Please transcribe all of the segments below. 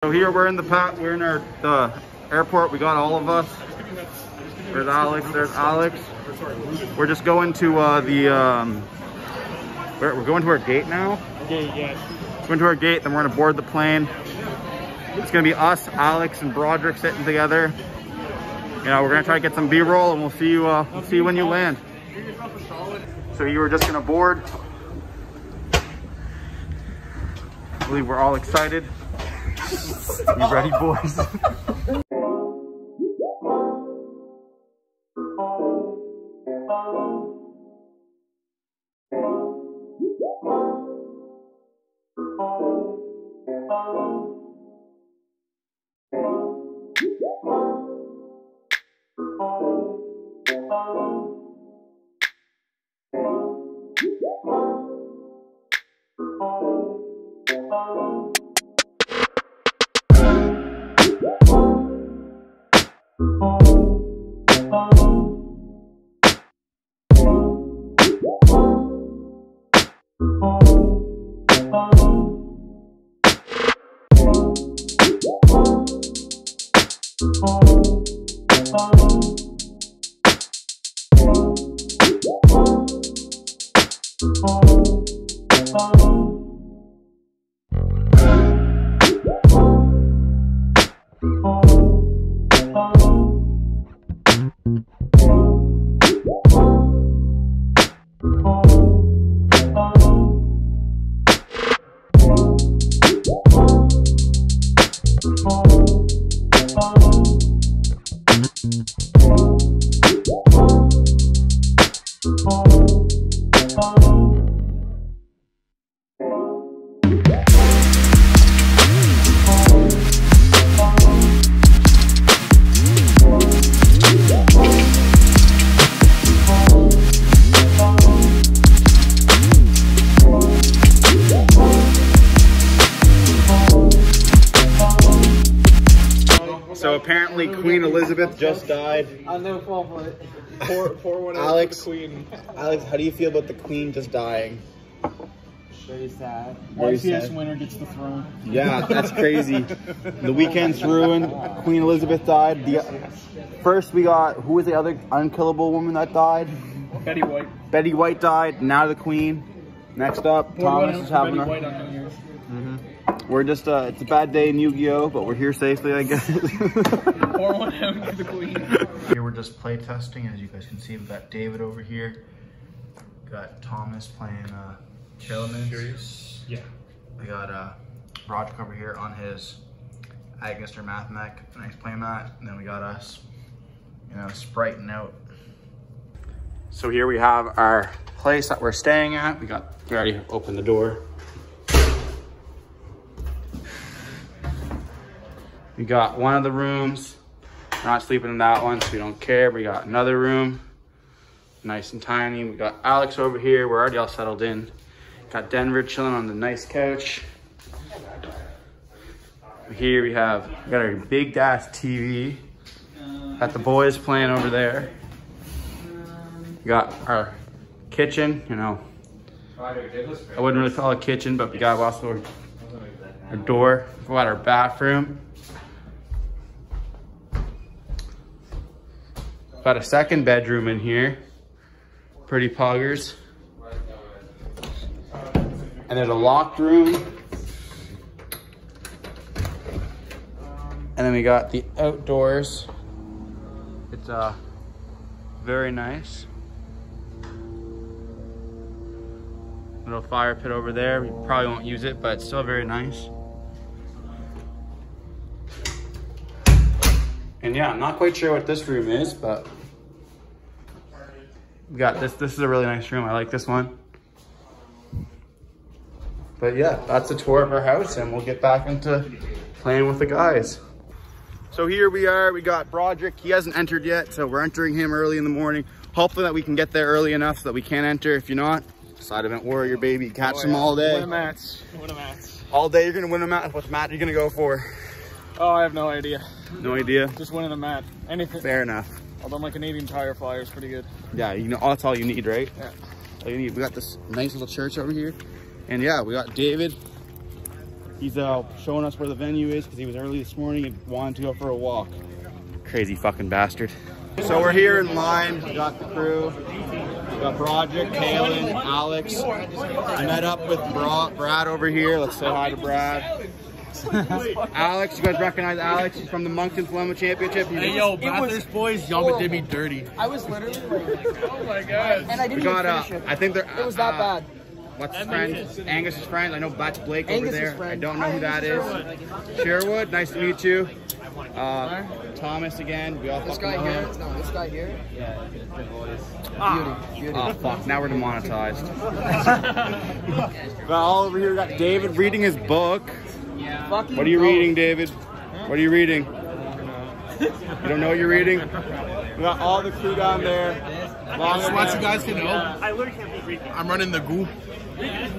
So here we're in the airport. We got all of us. There's Alex. There's Alex. We're just going to we're going to our gate now. Gate, yes. Going to our gate, then we're gonna board the plane. It's gonna be us, Alex, and Broderick sitting together. You know, we're gonna try to get some B-roll, and we'll see you. We'll see you when you land. So you were just gonna board. I believe we're all excited. You ready, boys? So apparently Queen Elizabeth just died. I'll never fall for it. Pour one out for the Queen. Alex, how do you feel about the Queen just dying? Very sad. Very YCS sad. winner gets the throne. Yeah, that's crazy. The weekend's ruined. Queen Elizabeth died. First we got, who was the other unkillable woman that died? Betty White. Betty White died, now the Queen. Next up, Thomas is having Betty a... White on New Year's. We're just, it's a bad day in Yu-Gi-Oh, but we're here safely, I guess. Pour one out for the Queen. Here we're just play testing. As you guys can see, we've got David over here. We've got Thomas playing Curious. Yeah. We got Roger over here on his Agnister Math Mech, nice playmat. And then we got us, you know, Sprighting out. So here we have our place that we're staying at. We already opened the door. We got one of the rooms. We're not sleeping in that one, so we don't care. We got another room, nice and tiny. We got Alex over here. We're already all settled in. Got Denver chilling on the nice couch. Here we got our big ass TV. Got the boys playing over there. We got our kitchen, you know. I wouldn't really call it a kitchen, but we got also our door. We got our bathroom. Got a second bedroom in here. Pretty poggers. And there's a locked room. And then we got the outdoors. It's very nice. Little fire pit over there. We probably won't use it, but it's still very nice. And yeah, I'm not quite sure what this room is, but we got this. This is a really nice room. I like this one. But yeah, that's a tour of our house, and we'll get back into playing with the guys. So here we are. We got Broderick. He hasn't entered yet, so we're entering him early in the morning. Hopefully that we can get there early enough so that we can enter. If you're not, side event warrior, baby. Catch them all day. Win a match. Win a match. All day you're gonna win a match. What match are you gonna go for? Oh, I have no idea. No idea? Just winning a mat. Anything. Fair enough. Although my Canadian Tire flyer is pretty good. Yeah, you know, that's all you need, right? Yeah. All you need. We got this nice little church over here. And yeah, we got David. He's showing us where the venue is because he was early this morning and wanted to go for a walk. Crazy fucking bastard. So we're here in line. We got the crew. We got Broderick, Kalen, Alex. I met up with Brad over here. Let's say hi to Brad. Alex, you guys recognize Alex? He's from the Moncton Flemma Championship. Hey yo, Bathurst boys, Yama did me dirty. I was literally like, oh my god. And I didn't even finish it. I think they're. It was that bad. What's his friend? Angus's friend. I know that's Blake over Angus's there. friend. I don't know who that is. Sherwood, nice to meet you. Thomas again. We all This fucking guy know here. him. No, this guy here. Beauty. Oh fuck, now we're demonetized. Got all over here, we got David reading his book. What are you reading, David? What are you reading? You don't know what you're reading? We got all the crew down there. Just want you guys to know, I'm running the goo.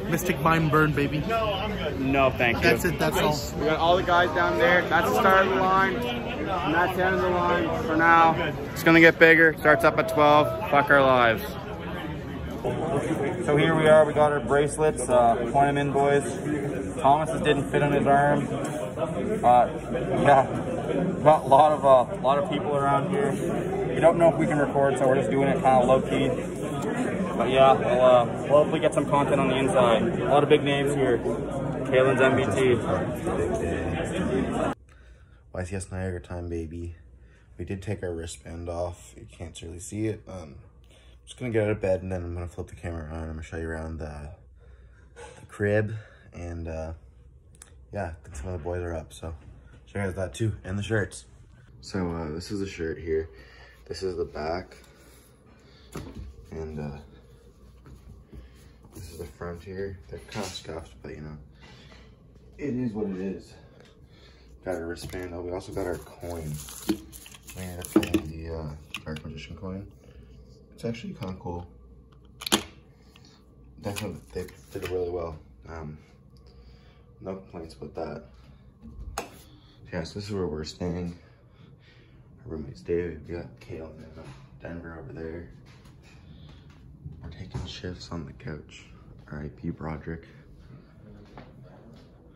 Mystic Mind Burn, baby. No, thank you. That's it, that's all. We got all the guys down there. That's the start of the line. And that's the end of the line for now. It's gonna get bigger. Starts up at 12. Fuck our lives. So here we are. We got our bracelets. Point them in, boys. Thomas's didn't fit on his arm. Yeah, got a lot of people around here. We don't know if we can record, so we're just doing it kind of low key. But yeah, we'll hopefully get some content on the inside. A lot of big names here. Kalen's MBT. YCS Niagara time, baby. We did take our wristband off. You can't really see it. I'm just gonna get out of bed and then I'm gonna flip the camera around. I'm gonna show you around the crib and yeah, I think some of the boys are up, so show you guys that too, and the shirts. So this is the shirt here. This is the back, and this is the front here. They're kind of scuffed, but you know, it is what it is. Got our wristband. Oh, we also got our coin. We ended up getting the Dark Magician coin. It's actually kind of cool. Definitely, they did it really well. No complaints about that. Yeah, so this is where we're staying. Our roommate's David. We got Kale and Denver over there. We're taking shifts on the couch. R.I.P. Broderick.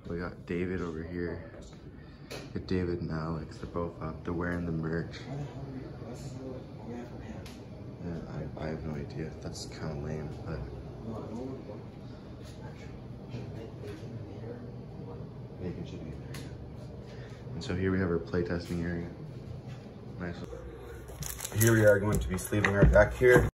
We got David over here. Get David and Alex. They're both up. They're wearing the merch. Yeah, I have no idea. That's kind of lame, but. And so here we have our playtesting area. Nice. Here we are going to be sleeping our deck here.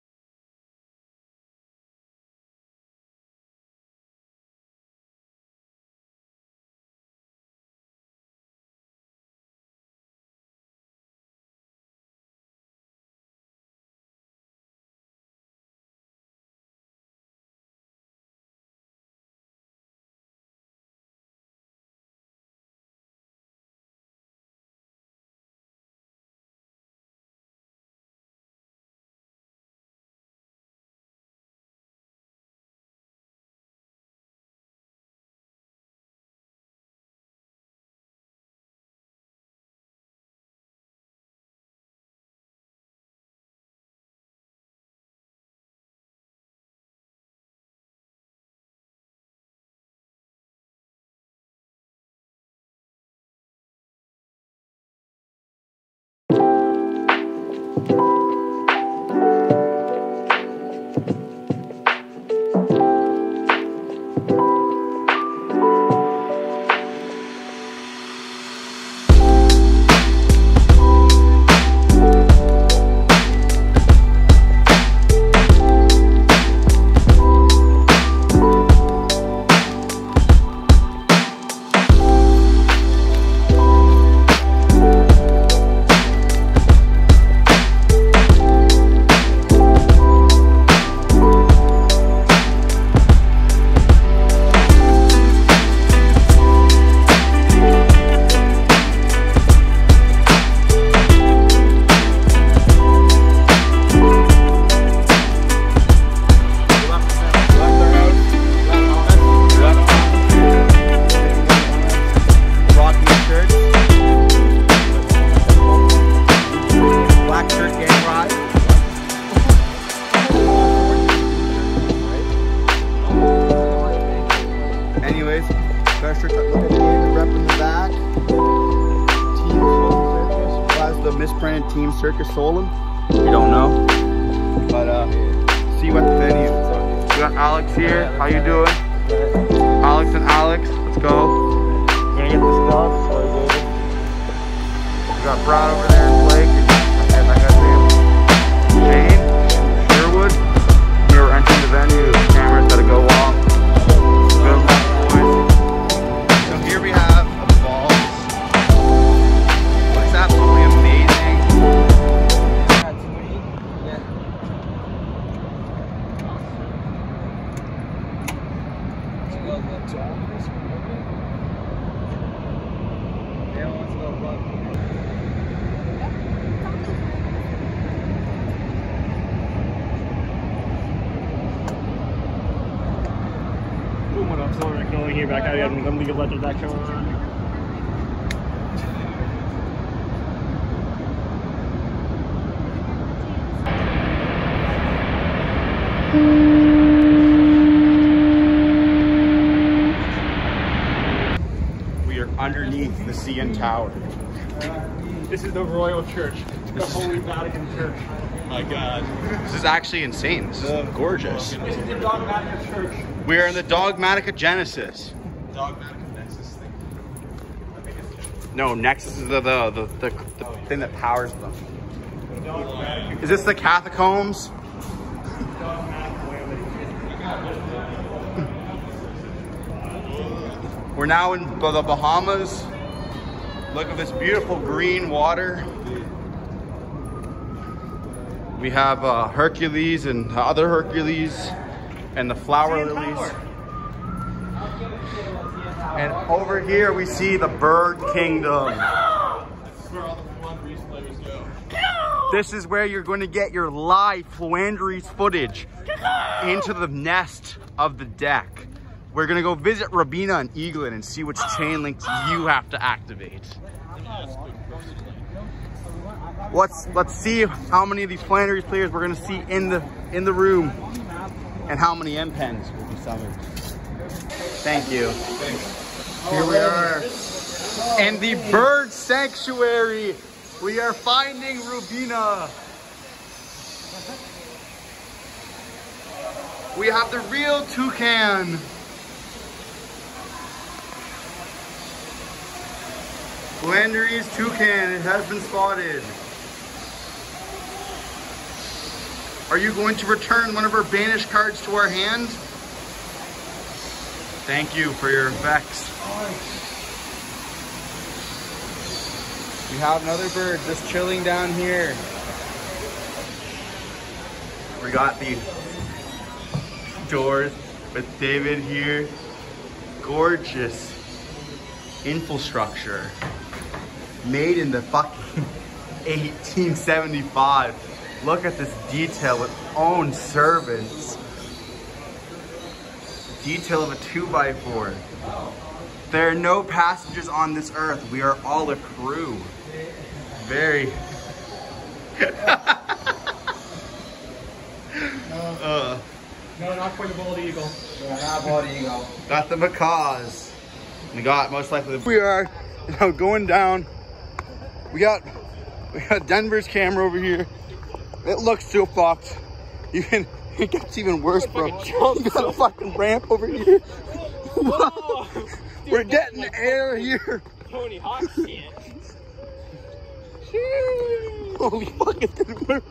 misprinted Team Circus Solon. You don't know, but see you at the venue. We got Alex here. How you doing? Alex and Alex, let's go. Gonna get the stuff. We got Brad over there and Blake. And like I said, Shane, Sherwood. We were entering the venue. The cameras gotta go off. Good luck, boys. So here we have the falls. Looks absolutely amazing. Here back out again. I'm gonna let the back camera on. We are underneath the CN Tower. This is the Royal Church, the Holy Vatican Church. My God. This is actually insane. This is gorgeous. This is the Dogmatica Church. We are in the Dogmatica Genesis. Dogmatica Nexus thing. No, Nexus is the thing that powers them. Is this the catacombs? We're now in the Bahamas. Look at this beautiful green water. We have Hercules and the other Hercules and the flower lilies. And over here we see the bird kingdom. This is where all the fun Reese players go. This is where you're going to get your live Flandries footage into the nest of the deck. We're going to go visit Rabina and Eaglin and see which chain links you have to activate. Let's see how many of these Flandries players we're going to see in the room and how many M-Pens will be summoned. Thank you. Here we are in the bird sanctuary. We are finding Rubina. We have the real toucan. Flandries toucan, it has been spotted. Are you going to return one of our banished cards to our hand? Thank you for your effects. We have another bird just chilling down here. We got the doors with David here. Gorgeous infrastructure made in the fucking 1875. Look at this detail with own servants. Detail of a 2x4. There are no passengers on this earth. We are all a crew. Very. No, not quite a bald eagle. Yeah, not bald eagle. Got the macaws. We got most likely. We are now going down. We got Denver's camera over here. It looks so fucked. It gets even worse, bro. You got a fucking ramp over here. We're getting the air here. Tony Hawk shit. Holy fuck, it's gonna work.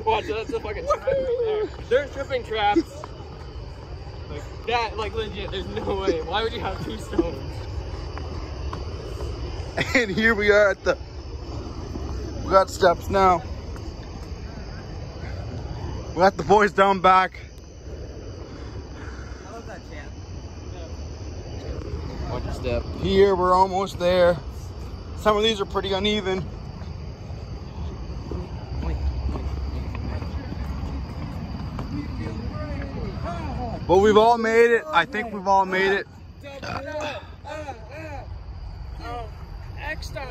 Watch, that's a fucking trap right there. There's tripping traps. Like that, like legit, there's no way. Why would you have two stones? And here we are at the, we got steps now. We got the boys down back. I love that chant. Watch your step. Here, we're almost there. Some of these are pretty uneven. But we've all made it. I think we've all made it. Extra!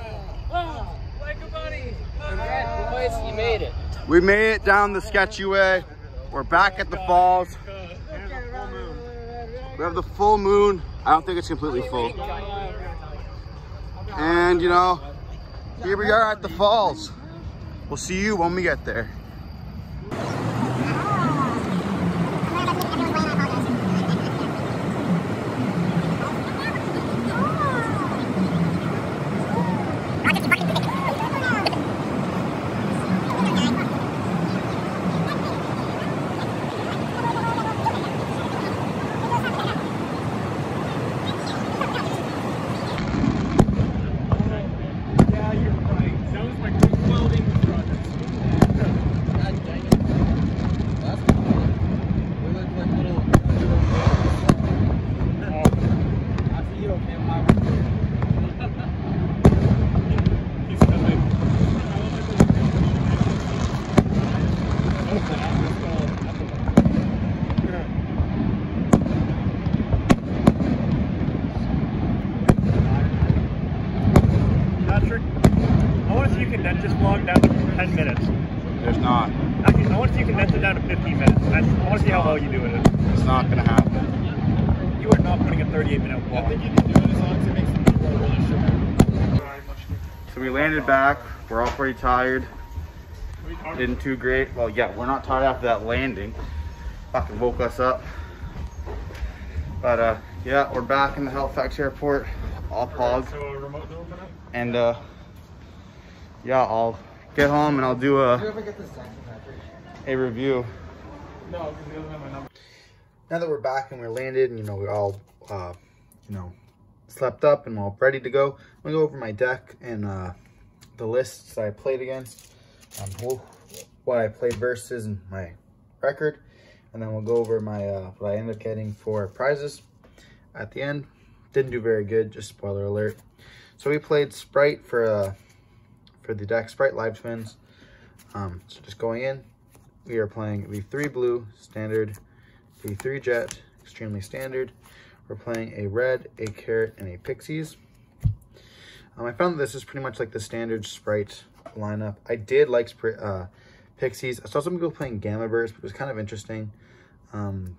Like a bunny! Congrats, boys, you made it. We made it down the sketchy way. We're back at the falls. We have the full moon. I don't think it's completely full. And you know, here we are at the falls. We'll see you when we get there. I want to see you condense this vlog down to 10 minutes. There's not. Actually, I want to see you condense it down to 15 minutes. I want to see how well you do with it. It's not going to happen. You are not putting a 38-minute vlog. I think you can do it as long as it makes the people really sugar. So we landed back. We're all pretty tired. Didn't too great. Well, yeah, we're not tired after that landing. Fucking woke us up. But yeah, we're back in the Halifax airport. All paused. So a remote door open up? And yeah, I'll get home and I'll do a review. No, because he doesn't have my number. Now that we're back and we're landed and, you know, we're all, you know, slept up and we're all ready to go, I'm going to go over my deck and the lists that I played against, what I played versus and my record. And then we'll go over my what I ended up getting for prizes at the end. Didn't do very good, just spoiler alert. So we played Spright for the deck, Spright Live Twins. So just going in, we are playing the 3 blue, standard, the 3 jet, extremely standard. We're playing a red, a carrot, and a pixies. I found that this is pretty much like the standard Spright lineup. I did like pixies. I saw some people playing Gamma Burst, but it was kind of interesting. Didn't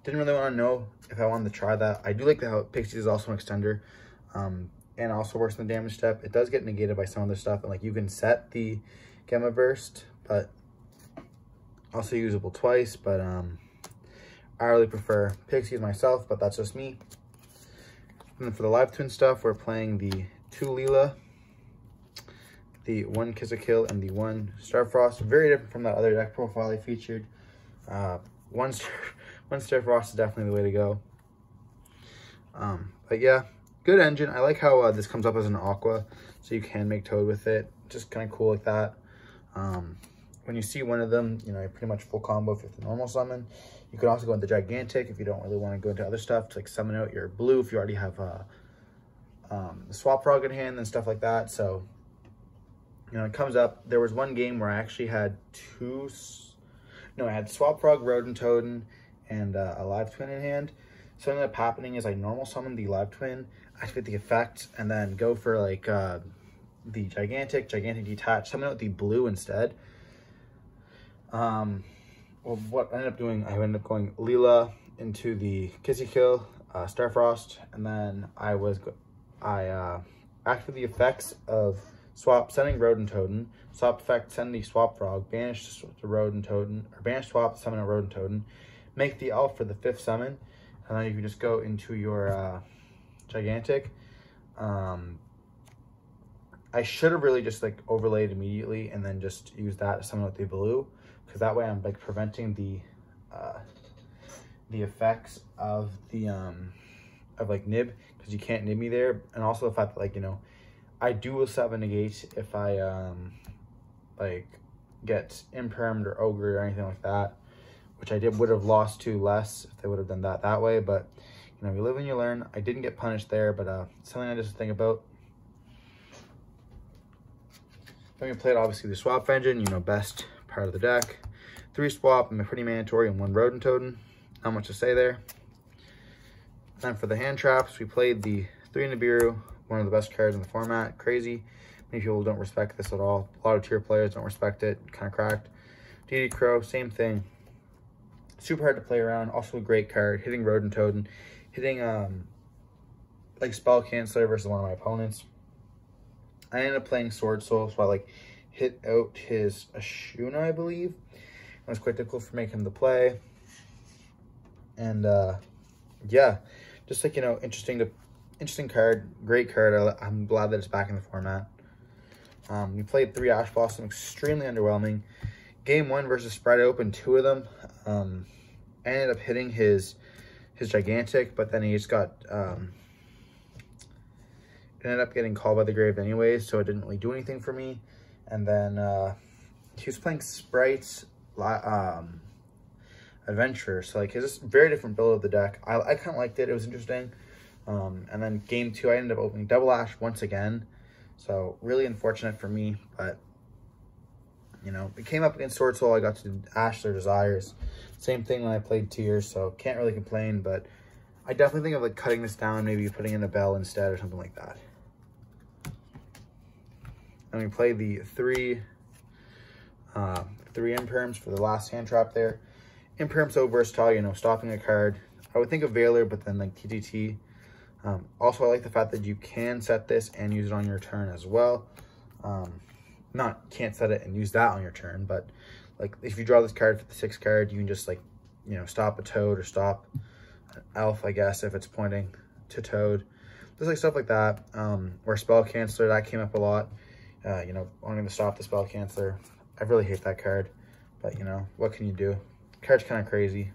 really want to know if I wanted to try that. I do like how pixies is also an extender. And also works in the damage step. It does get negated by some other stuff, and like you can set the Gamma Burst, but also usable twice. But I really prefer pixies myself, but that's just me. And then for the Live Twin stuff, we're playing the 2 Leela, the 1 Kiss a Kill, and the 1 Starfrost. Very different from that other deck profile I featured. One Starfrost is definitely the way to go. But yeah. Good engine. I like how this comes up as an aqua, so you can make Toad with it. Just kind of cool like that. When you see one of them, you know, you're pretty much full combo with the normal summon. You can also go into Gigantic if you don't really want to go into other stuff to like summon out your blue if you already have the Swap Frog in hand and stuff like that. So, you know, it comes up. There was one game where I actually had I had Swap Frog, Rodent Toad, and a Live Twin in hand. So what ended up happening is I normal summon the Live Twin, activate the effect, and then go for like the Gigantic Detach, summon out the blue instead. Well, what I ended up doing, I ended up going Leela into the Kissy Kill, Starfrost, and then I activated the effects of swap, sending Rodent Toad, swap effect, send the Swap Frog, banish the Rodent Toad, or banish swap, summon a Rodent Toad, make the elf for the 5th summon. And then you can just go into your Gigantic. I should have really just like overlaid immediately and then just use that to summon with the blue, because that way I'm like preventing the effects of the of like nib, because you can't nib me there, and also the fact that, like, you know, I do a 7 negate if I like get impermed or ogre or anything like that, which I would have lost to less if they would have done that way. But, you know, you live and you learn. I didn't get punished there, but something I just think about. Then we played, obviously, the swap engine, you know, best part of the deck. 3 swap, and pretty mandatory, and 1 Rodent Toad. Not much to say there. Then for the hand traps, we played the 3 Nibiru, one of the best cards in the format. Crazy. Many people don't respect this at all. A lot of tier players don't respect it. Kind of cracked. DD Crow, same thing. Super hard to play around. Also a great card. Hitting Rodent Toad, hitting like spell canceler versus one of my opponents. I ended up playing Sword Soul, so I like hit out his Ashuna, I believe. It was quite difficult for making him the play. And yeah, just like, you know, interesting card, great card. I'm glad that it's back in the format. We played 3 Ash Blossom, extremely underwhelming. Game 1 versus Spright, I opened 2 of them. I ended up hitting his Gigantic, but then he just got ended up getting called by the grave anyways, so it didn't really do anything for me. And then he was playing Spright's Adventure, so like it's a very different build of the deck. I kind of liked it. It was interesting. And then game 2, I ended up opening double Ash once again, so really unfortunate for me. But you know, it came up against Sword Soul. I got to Ash their Desires. Same thing when I played Tiers, so can't really complain. But I definitely think of like cutting this down, maybe putting in a Bell instead or something like that. And we played the three Imperms for the last hand trap there. Imperm so versatile, you know, stopping a card. I would think of Veiler, but then like TTT. Also, I like the fact that you can set this and use it on your turn as well. Not can't set it and use that on your turn, but like if you draw this card for the 6th card, you can just like, you know, stop a Toad or stop an Elf, I guess, if it's pointing to Toad. Just like stuff like that. Or Spell Canceller, that came up a lot. You know, wanting to stop the Spell Canceller. I really hate that card, but you know, what can you do? The card's kind of crazy.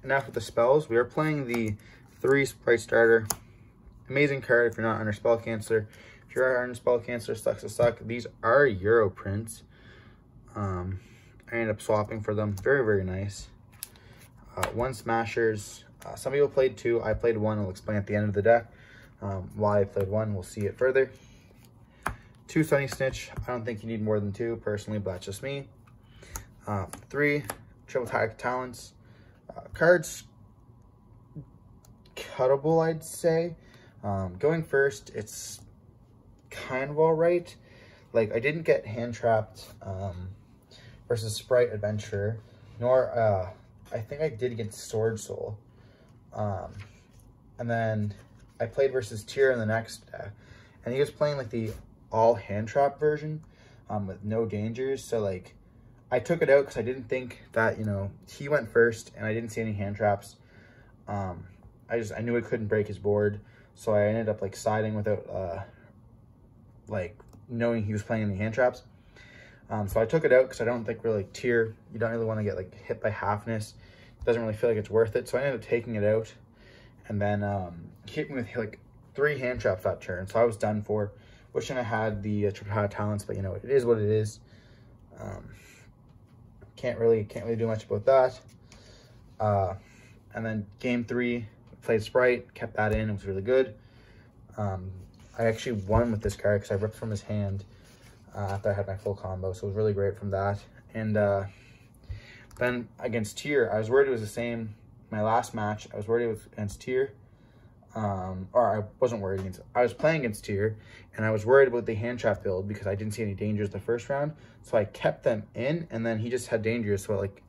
And now for the spells, we are playing the 3 Spright Starter. Amazing card if you're not under Spell Canceller. If you are under Spell Canceller, sucks to suck. These are Euro prints. I ended up swapping for them. Very, very nice. 1 Smashers. Some people played 2. I played 1. I'll explain at the end of the deck. Why I played 1, we'll see it further. 2 Sunny Snitch. I don't think you need more than 2, personally, but that's just me. 3 Triple Tactic Talents. Cards cuttable, I'd say. Going first, it's kind of all right. Like, I didn't get hand trapped versus Spright Adventure, nor I think I did get Sword Soul. And then I played versus Tier in the next deck, and he was playing like the all hand trap version with no dangers. So like, I took it out because I didn't think that, you know, he went first and I didn't see any hand traps. I knew I couldn't break his board, so I ended up like siding without like knowing he was playing any hand traps. So I took it out because I don't think really like Tier, you don't really want to get like hit by halfness. It doesn't really feel like it's worth it. So I ended up taking it out, and then he hit me with like 3 hand traps that turn. So I was done for. Wishing I had the Triple Tactic Talents, but you know, it is what it is. Can't really do much about that. And then game 3, played Spright, kept that in. It was really good. I actually won with this card because I ripped from his hand after I had my full combo, so it was really great from that. And then against Tier, I was worried it was the same. My last match, I was worried it was against Tier. Or I wasn't worried against, I was playing against Tier, and I was worried about the hand trap build because I didn't see any dangers the first round. So I kept them in, and then he just had dangers. So like,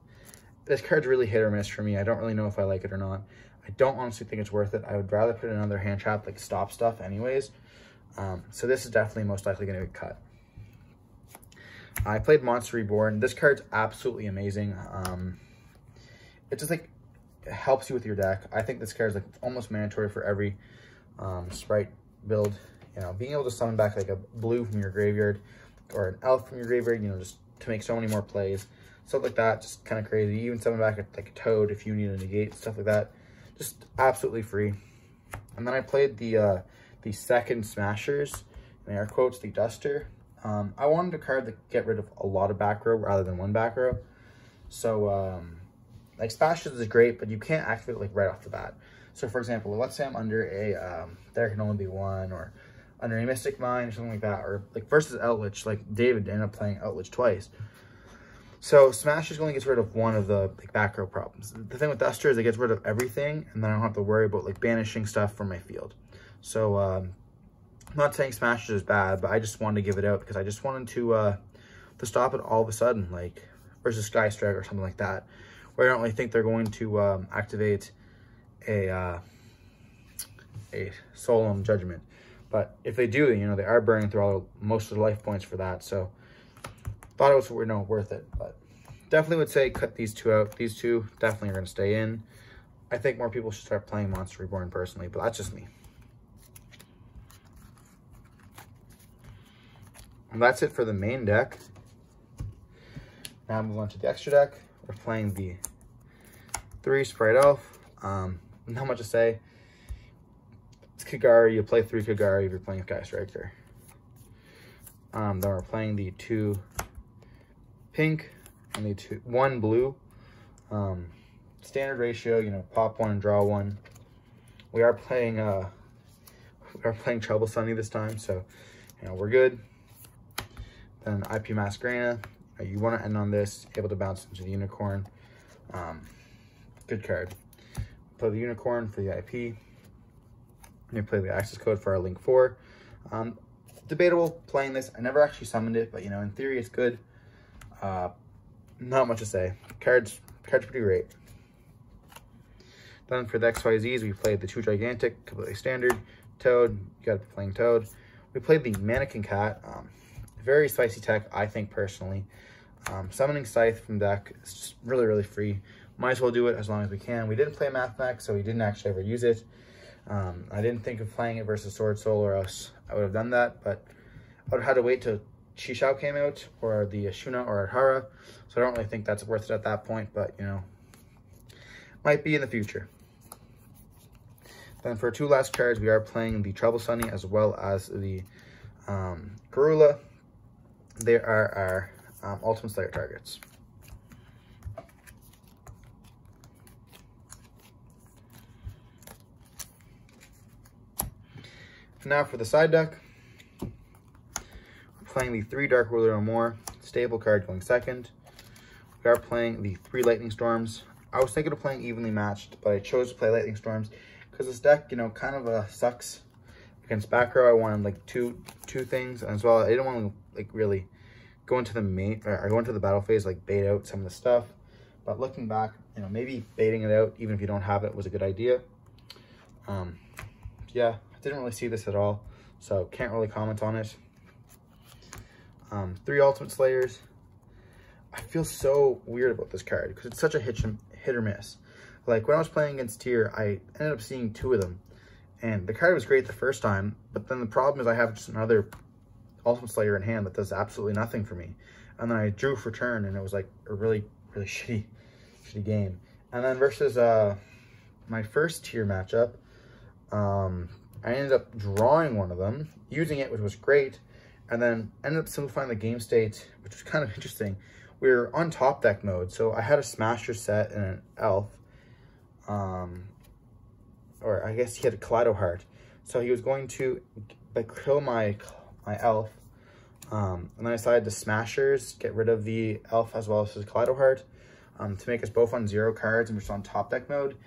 this card's really hit or miss for me. I don't really know if I like it or not. I don't honestly think it's worth it. I would rather put another hand trap, like stop stuff anyways. So this is definitely most likely going to get cut. I played Monster Reborn. This card's absolutely amazing. It just like, it helps you with your deck. I think this card is like almost mandatory for every Spright build. You know, being able to summon back like a blue from your graveyard or an elf from your graveyard, you know, just to make so many more plays. Stuff like that, just kind of crazy. You even summon back like a Toad if you need a negate, stuff like that. Just absolutely free. And then I played the 2nd Smashers, in air quotes, the Duster. I wanted a card that get rid of a lot of back row rather than 1 back row. So, like Smashers is great, but you can't activate like right off the bat. So for example, let's say I'm under a, there can only be 1, or under a Mystic Mine or something like that, or like versus Outwitch, like David ended up playing Outwitch twice. So Smashers only gets rid of 1 of the like back row problems. The thing with Duster is it gets rid of everything, and then I don't have to worry about like banishing stuff from my field. So I'm not saying Smashers is bad, but I just wanted to give it out because I just wanted to stop it all of a sudden. Like, versus Sky Strike or something like that, where I don't really think they're going to activate a Solemn Judgment. But if they do, you know, they are burning through most of the life points for that. So thought it was, you know, worth it. But definitely would say cut these two out. These two definitely are going to stay in. I think more people should start playing Monster Reborn personally, but that's just me. And that's it for the main deck. Now move on to the extra deck. We're playing the 3 Spright Elf. Not much to say. It's Kagari. You play 3 Kagari if you're playing Sky Striker. Then we're playing the 2 pink and the 1 blue. Standard ratio, you know, pop 1 and draw 1. We are playing Trouble Sunny this time, so you know we're good. Then IP Masquerena. You want to end on this, able to bounce into the Unicorn. Good card. Play the Unicorn for the IP. And you play the access code for our Link 4. Debatable playing this. I never actually summoned it, but you know, in theory it's good. Not much to say. Cards pretty great. Then for the XYZs, we played the 2 Gigantic, completely standard. Toad, you gotta be playing Toad. We played the Mannequin Cat. Very spicy tech, I think, personally. Summoning Scythe from deck is just really, really free. Might as well do it as long as we can. We didn't play Math Mech, so we didn't actually ever use it. I didn't think of playing it versus Sword Soul, or else I would have done that, but I would have had to wait till Chishao came out, or the Ashuna or Adhara, so I don't really think that's worth it at that point, but, you know, might be in the future. Then for 2 last cards, we are playing the Trouble Sunny as well as the Garula. They are our Ultimate Slayer targets. Now for the side deck, we're playing the 3 Dark Ruler or more, stable card going second. We are playing the 3 Lightning Storms. I was thinking of playing evenly matched, but I chose to play Lightning Storms because this deck, you know, kind of sucks. Against back row, I wanted like two things, and as well, I didn't want to like really go into the battle phase, like bait out some of the stuff. But looking back, you know, maybe baiting it out, even if you don't have it, was a good idea. Yeah, I didn't really see this at all, so can't really comment on it. 3 Ultimate Slayers. I feel so weird about this card because it's such a hit or miss. Like when I was playing against Tier, I ended up seeing 2 of them, and the card was great the first time, but then the problem is I have just another Ultimate Slayer in hand that does absolutely nothing for me. And then I drew for turn, and it was like a really, really shitty game. And then versus my first Tier matchup, I ended up drawing one of them, using it, which was great, and then ended up simplifying the game state, which was kind of interesting. We were on top deck mode, so I had a Smasher set and an Elf, or I guess he had a Kaleido Heart. So he was going to like kill my Elf, and then I decided to Smashers, get rid of the Elf as well as his Kaleido Heart, to make us both on 0 cards and we're just on top deck mode.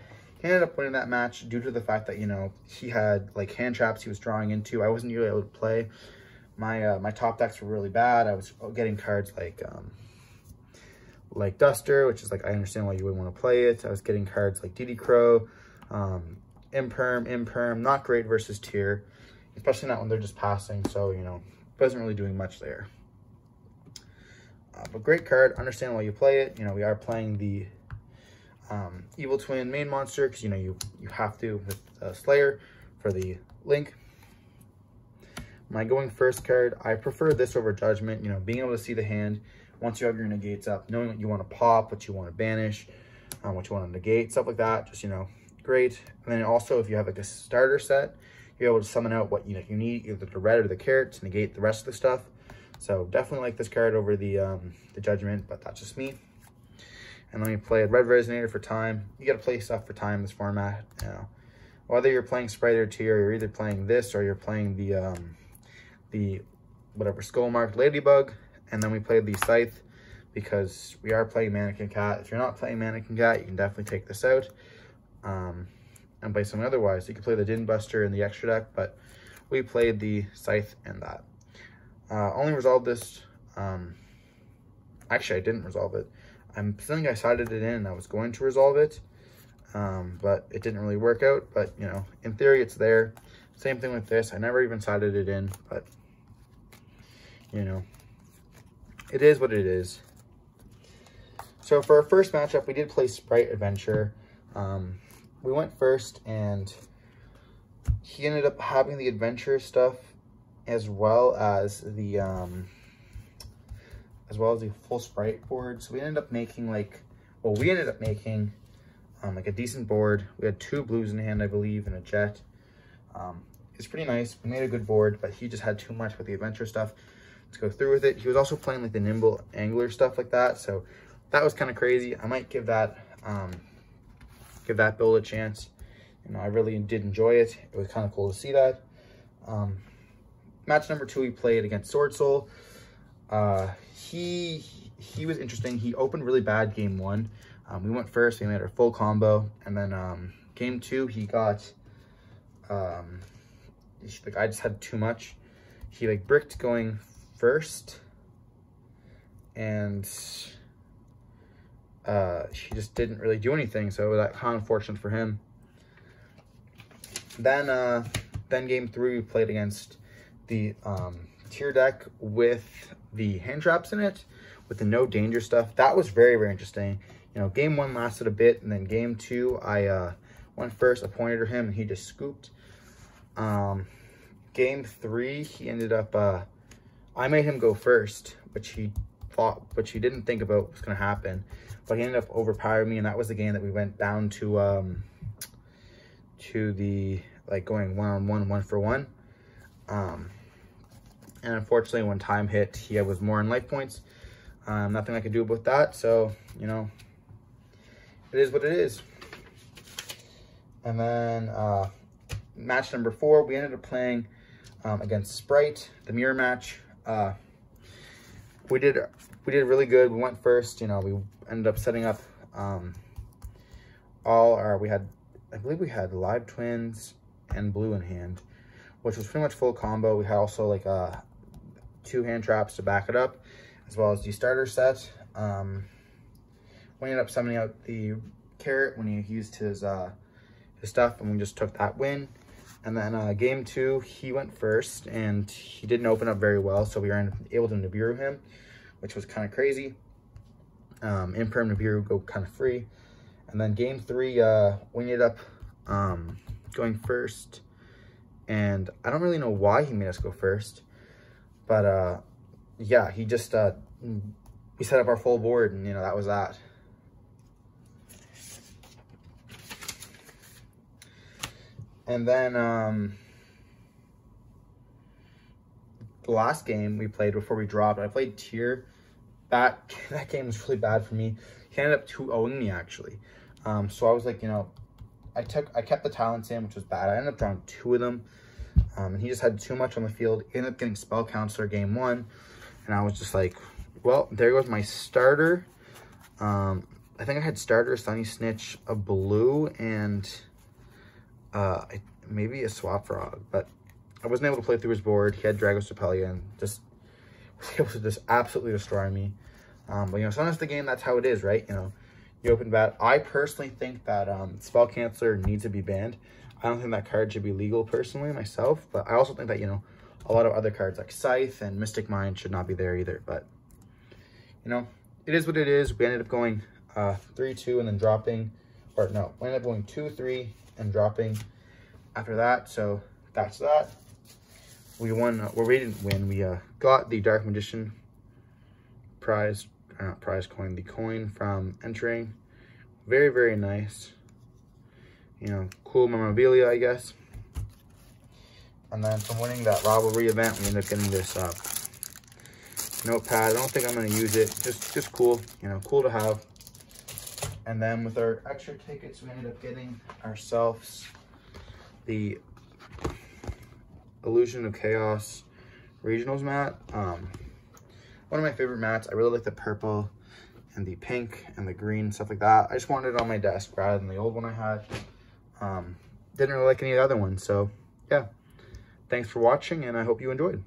He ended up winning that match due to the fact that, you know, he had like hand traps he was drawing into. I wasn't really able to play. My top decks were really bad. I was getting cards like Duster, which is like, I understand why you would want to play it. I was getting cards like DD Crow, Imperm, not great versus Tier, especially not when they're just passing. So, you know, wasn't really doing much there. But great card, understand why you play it. You know, we are playing the Evil Twin main monster because, you know, you have to with Slayer for the Link. My going first card, I prefer this over Judgment. You know, being able to see the hand once you have your negates up, knowing what you want to pop, what you want to banish, what you want to negate, stuff like that. Just, you know, great. And then also, if you have like a starter set, you're able to summon out what you need, either the red or the carrot, to negate the rest of the stuff. So definitely like this card over the Judgment, but that's just me. And then we played Red Resonator for time. You got to play stuff for time in this format. You know, whether you're playing Spright or Tier, you're either playing this or you're playing the whatever Skullmarked Ladybug. And then we played the Scythe because we are playing Mannequin Cat. If you're not playing Mannequin Cat, you can definitely take this out and play something otherwise. You can play the Din Buster in the extra deck, but we played the Scythe and that. Only resolved this actually, I didn't resolve it. I'm feeling I sided it in and I was going to resolve it, but it didn't really work out. But, you know, in theory, it's there. Same thing with this. I never even sided it in, but, you know, it is what it is. So for our first matchup, we did play Spright Adventure. We went first, and he ended up having the adventure stuff as well as the full Spright board. So we ended up making like a decent board. We had 2 blues in hand, I believe, and a jet. It's pretty nice. We made a good board, but he just had too much with the adventure stuff to go through with it. He was also playing like the nimble angler stuff like that, so that was kind of crazy. I might give that build a chance. You know, I really did enjoy it. It was kind of cool to see that. Match number 2, we played against Sword Soul. He was interesting. He opened really bad game 1. We went first. We made our full combo, and then game 2, he got like I just had too much. He like bricked going first, and she just didn't really do anything, so that kind of unfortunate for him. Then game 3, we played against the tier deck with the hand traps in it, with the no danger stuff. That was very, very interesting. You know, game 1 lasted a bit, and then game 2, I went first, I pointed at him, and he just scooped. Game 3, he ended up, I made him go first, which he didn't think about was going to happen. But he ended up overpowering me, and that was the game that we went down to the, like, going 1-on-1, 1-for-1. And unfortunately, when time hit, he was more in life points. Nothing I could do about that, so, you know, it is what it is. And then match number 4, we ended up playing against Spright, the mirror match. We did really good. We went first. You know, we ended up setting up I believe we had live twins and blue in hand, which was pretty much full combo. We had also like 2 hand traps to back it up, as well as the starter set. We ended up summoning out the carrot when he used his stuff, and we just took that win. And then game 2, he went first, and he didn't open up very well, so we were able to Nibiru him, which was kind of crazy. Imperm Nibiru go kind of free. And then game 3, we ended up going first, and I don't really know why he made us go first, but yeah, he just we set up our full board, and you know, that was that. And then the last game we played before we dropped, I played tier. That game was really bad for me. He ended up 2-0ing me, actually. So I was like, you know, I kept the talents in, which was bad. I ended up drawing 2 of them. And he just had too much on the field. He ended up getting Spell Counselor game 1. And I was just like, well, there goes my starter. I think I had starter, Sunny Snitch, a blue, and maybe a Swap Frog. But I wasn't able to play through his board. He had Dragos Stapelia and just was able to just absolutely destroy me. But, you know, sometimes the game, that's how it is, right? You know, you open bad. I personally think that Spell Canceller needs to be banned. I don't think that card should be legal personally myself, but I also think that, you know, a lot of other cards like Scythe and Mystic Mind should not be there either. But, you know, it is what it is. We ended up going 3-2 and then dropping, or no, we ended up going 2-3 and dropping after that. So that's that. We won, well, we didn't win. We got the Dark Magician prize, not prize coin, the coin from entering. Very, very nice. You know, cool memorabilia, I guess. And then from winning that rivalry event, we ended up getting this notepad. I don't think I'm going to use it. Just cool, you know, cool to have. And then with our extra tickets, we ended up getting ourselves the Illusion of Chaos Regionals mat. One of my favorite mats. I really like the purple and the pink and the green, stuff like that. I just wanted it on my desk rather than the old one I had. Didn't really like any of the other ones. So yeah, thanks for watching, and I hope you enjoyed.